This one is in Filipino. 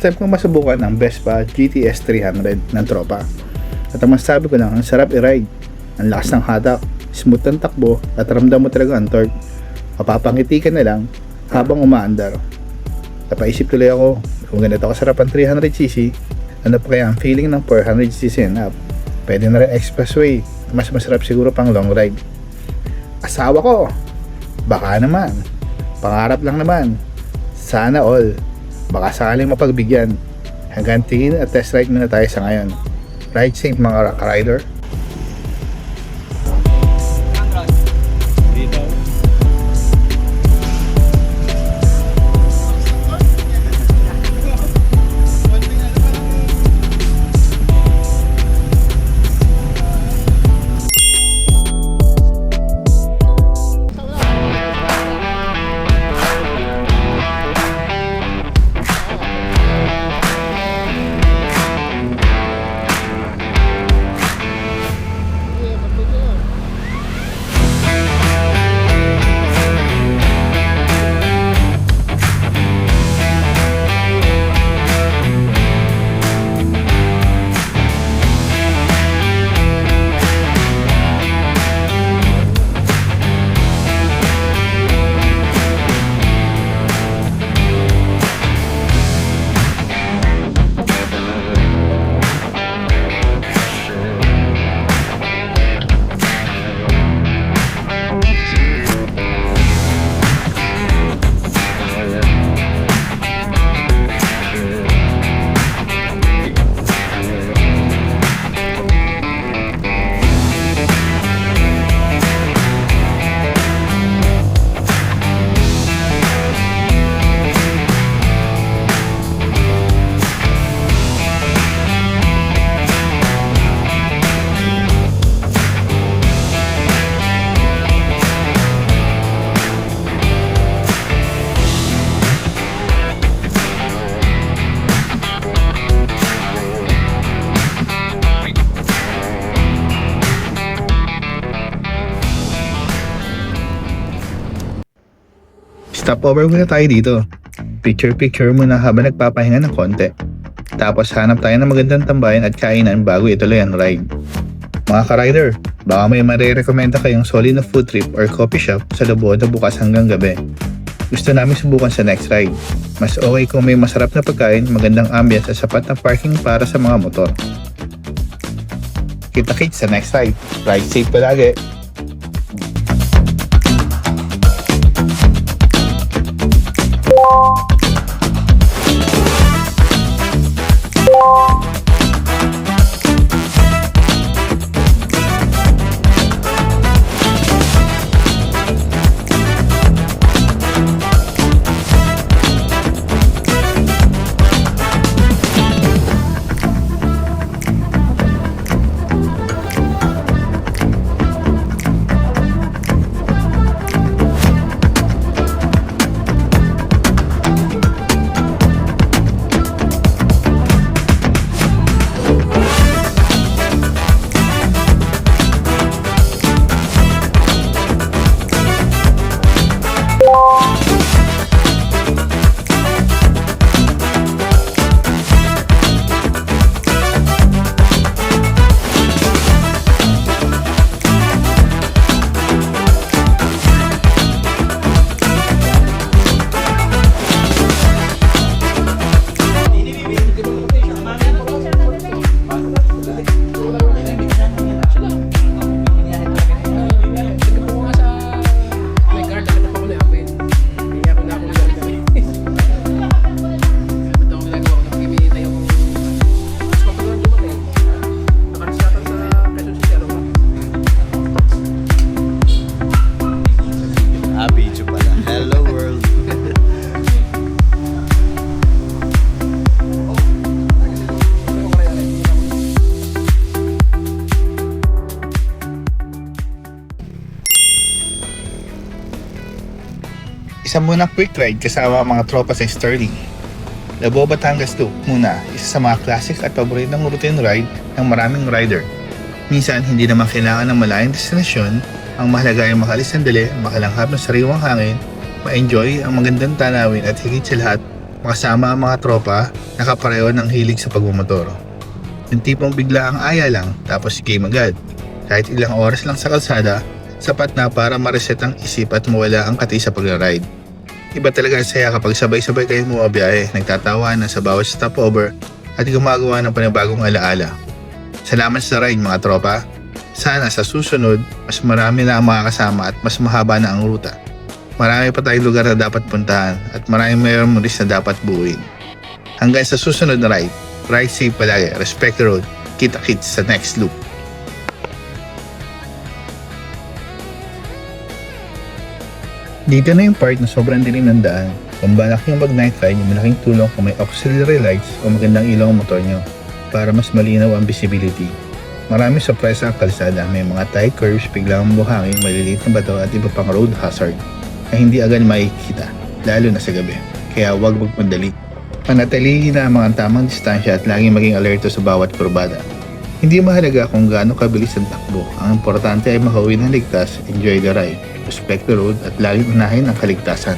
time kong masubukan ang Vespa GTS 300 ng tropa. At ang masasabi ko lang, ang sarap i-ride. Ang lakas ng hatak, smooth ang takbo, at ramdam mo talaga ang torque. Mapapangiti ka na lang habang umaandar. Napaisip tuloy ako, kung ganito kasarap ang 300cc, ano pa kaya ang feeling ng 400cc and up? Pwede na rin expressway, mas masarap siguro pang long ride. Asawa ko, baka naman, pangarap lang naman, sana all, baka sakaling mapagbigyan. Hanggang tingin at test ride muna tayo sa ngayon. Ride safe mga rider. Stopover muna tayo dito. Picture muna habang nagpapahinga ng konti. Tapos hanap tayo ng magandang tambayan at kainan bago ituloy ang ride. Mga ka-rider, baka may marirekomenda kayong solid na food trip or coffee shop sa Lobo na bukas hanggang gabi. Gusto namin subukan sa next ride. Mas okay kung may masarap na pagkain, magandang ambience at sapat na parking para sa mga motor. Kita-kits sa next ride. Ride safe palagi. Isa muna quick ride kasama ang mga tropa sa Sterling. Labo Batangas Loop muna, isa sa mga classic at paboritong routine ride ng maraming rider. Minsan hindi naman kailangan ng malayong destinasyon, ang mahalaga ay makalis ng dali, makalanghap ng sariwang hangin, ma-enjoy ang magandang tanawin at higit sa lahat, Makasama ang mga tropa, nakapareho ng hilig sa pagmumotor. Yung tipong bigla ang aya lang, tapos game agad. Kahit ilang oras lang sa kalsada, sapat na para ma-reset ang isip at mawala ang kati sa pagra-ride. Iba talaga ang saya kapag sabay-sabay kayong bumabiyahe, nagtatawanan sa bawat stopover at gumagawa ng panibagong alaala. Salamat sa ride mga tropa. Sana sa susunod, mas marami na ang makakasama at mas mahaba na ang ruta. Marami pa tayong lugar na dapat puntahan at maraming memories na dapat buuin. Hanggang sa susunod na ride, ride safe palagi, respect the road, kita-kits sa next loop. Dito na yung part na sobrang dilim ng daan. Kung balak nyo mag-night ride, yung malaking tulong kung may auxiliary lights o magandang ilaw ang motor nyo para mas malinaw ang visibility. Maraming surprise ang kalsada, may mga tight curves, biglang buhangin, maliliit na bato at iba pang road hazard na hindi agad makikita, lalo na sa gabi. Kaya huwag magmadali. Panatilihin na ang mga tamang distansya at laging maging alerto sa bawat kurbada. Hindi mahalaga kung gaano kabilis ang takbo. Ang importante ay makauwi ng ligtas, enjoy the ride, respect the road at laging unahin ang kaligtasan.